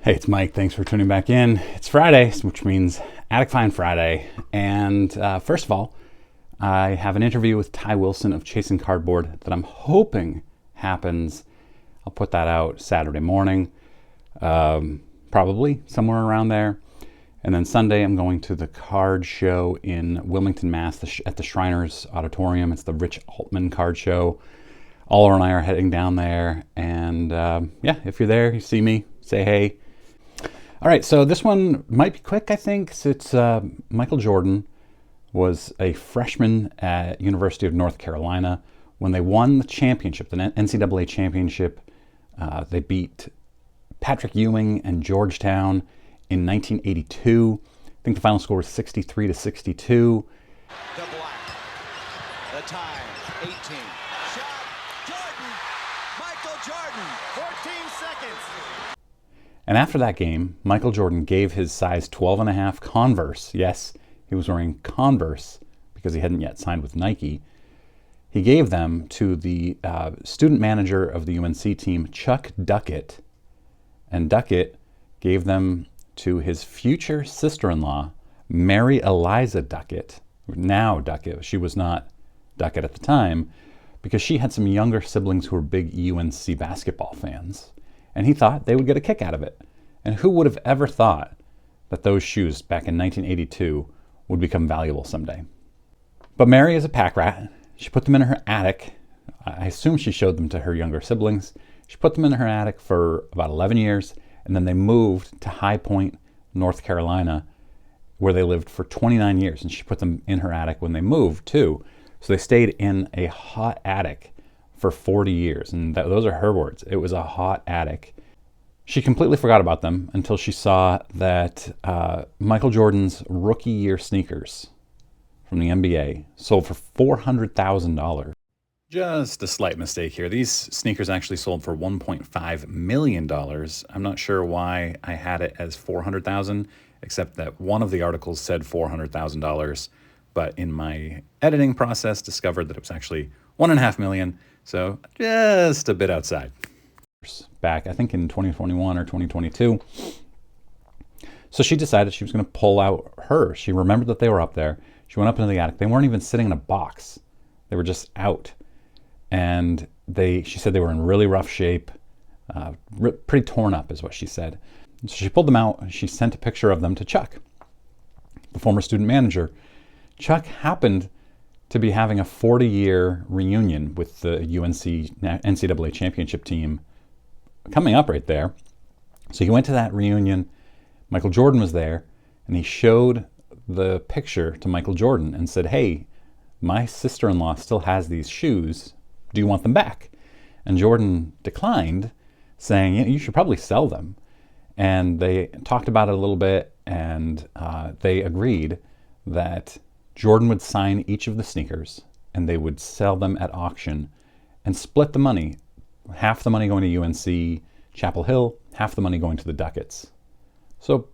Hey, it's Mike. Thanks for tuning back in. It's Friday, which means Attic Find Friday. And first of all, I have an interview with Ty Wilson of Chasing Cardboard that I'm hoping happens. I'll put that out Saturday morning, probably somewhere around there. And then Sunday, I'm going to the card show in Wilmington, Mass. At the Shriners Auditorium. It's the Rich Altman card show. Oliver and I are heading down there. And yeah, if you're there, you see me, say hey. All right, so this one might be quick, I think. So it's Michael Jordan was a freshman at University of North Carolina. When they won the championship, the NCAA Championship, they beat Patrick Ewing and Georgetown in 1982. I think the final score was 63-62. The black, the time, 18. Shot, Jordan, Michael Jordan, 14 seconds. And after that game, Michael Jordan gave his size 12.5 Converse. Yes, he was wearing Converse because he hadn't yet signed with Nike. He gave them to the student manager of the UNC team, Chuck Duckett. And Duckett gave them to his future sister-in-law, Mary Eliza Duckett. Now Duckett. She was not Duckett at the time because she had some younger siblings who were big UNC basketball fans. And he thought they would get a kick out of it. And who would have ever thought that those shoes back in 1982 would become valuable someday? But Mary is a pack rat. She put them in her attic. I assume she showed them to her younger siblings. She put them in her attic for about 11 years, and then they moved to High Point, North Carolina, where they lived for 29 years. And she put them in her attic when they moved, too. So they stayed in a hot attic for 40 years, and those are her words. It was a hot attic. She completely forgot about them until she saw that Michael Jordan's rookie year sneakers from the NBA sold for $400,000. Just a slight mistake here. These sneakers actually sold for $1.5 million. I'm not sure why I had it as $400,000, except that one of the articles said $400,000, but in my editing process discovered that it was actually $1.5 million. So just a bit outside. Back, I think in 2021 or 2022. So she decided she was going to pull out hers. She remembered that they were up there. She went up into the attic. They weren't even sitting in a box. They were just out. And she said they were in really rough shape, pretty torn up is what she said. So she pulled them out. She sent a picture of them to Chuck, the former student manager. Chuck happened to be having a 40-year reunion with the UNC NCAA Championship team coming up right there. So he went to that reunion. Michael Jordan was there, and he showed the picture to Michael Jordan and said, hey, my sister-in-law still has these shoes. Do you want them back? And Jordan declined, saying, you should probably sell them. And they talked about it a little bit, and they agreed that Jordan would sign each of the sneakers and they would sell them at auction and split the money. Half the money going to UNC Chapel Hill, half the money going to the Ducketts. So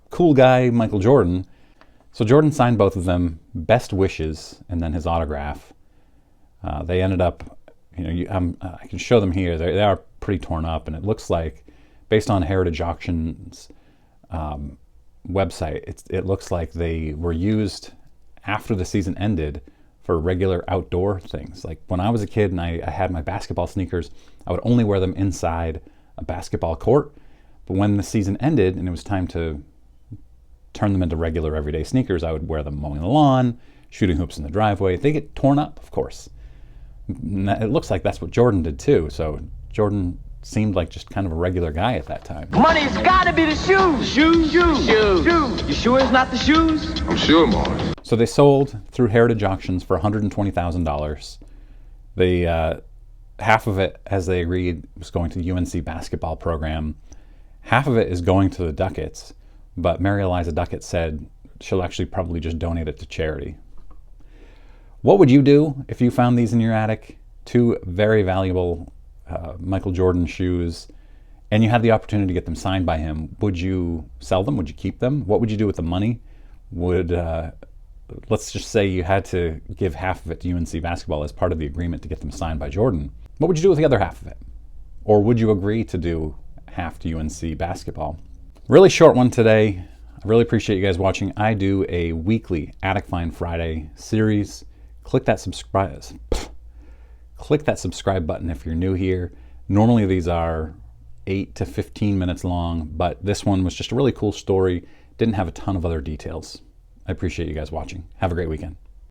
cool guy, Michael Jordan. So Jordan signed both of them, best wishes, and then his autograph. They ended up, I can show them here. They are pretty torn up, and it looks like, based on Heritage Auctions website, it looks like they were used after the season ended for regular outdoor things. Like when I was a kid and I had my basketball sneakers, I would only wear them inside a basketball court. But when the season ended and it was time to turn them into regular everyday sneakers, I would wear them mowing the lawn, shooting hoops in the driveway. They get torn up, of course. It looks like that's what Jordan did too. So Jordan seemed like just kind of a regular guy at that time. Money's gotta be the shoes. Shoes. You sure it's not the shoes? I'm sure, Mars. So they sold through Heritage Auctions for $120,000. They half of it, as they agreed, was going to the UNC basketball program. Half of it is going to the Ducketts, but Mary Eliza Duckett said she'll actually probably just donate it to charity. What would you do if you found these in your attic? Two very valuable Michael Jordan shoes, and you had the opportunity to get them signed by him. Would you sell them? Would you keep them? What would you do with the money? Let's just say you had to give half of it to UNC basketball as part of the agreement to get them signed by Jordan. What would you do with the other half of it? Or would you agree to do half to UNC basketball. Really short one today. I really appreciate you guys watching. I do a weekly Attic Find Friday series. Click that subscribe button if you're new here. Normally these are 8 to 15 minutes long, but this one was just a really cool story. Didn't have a ton of other details. I appreciate you guys watching. Have a great weekend.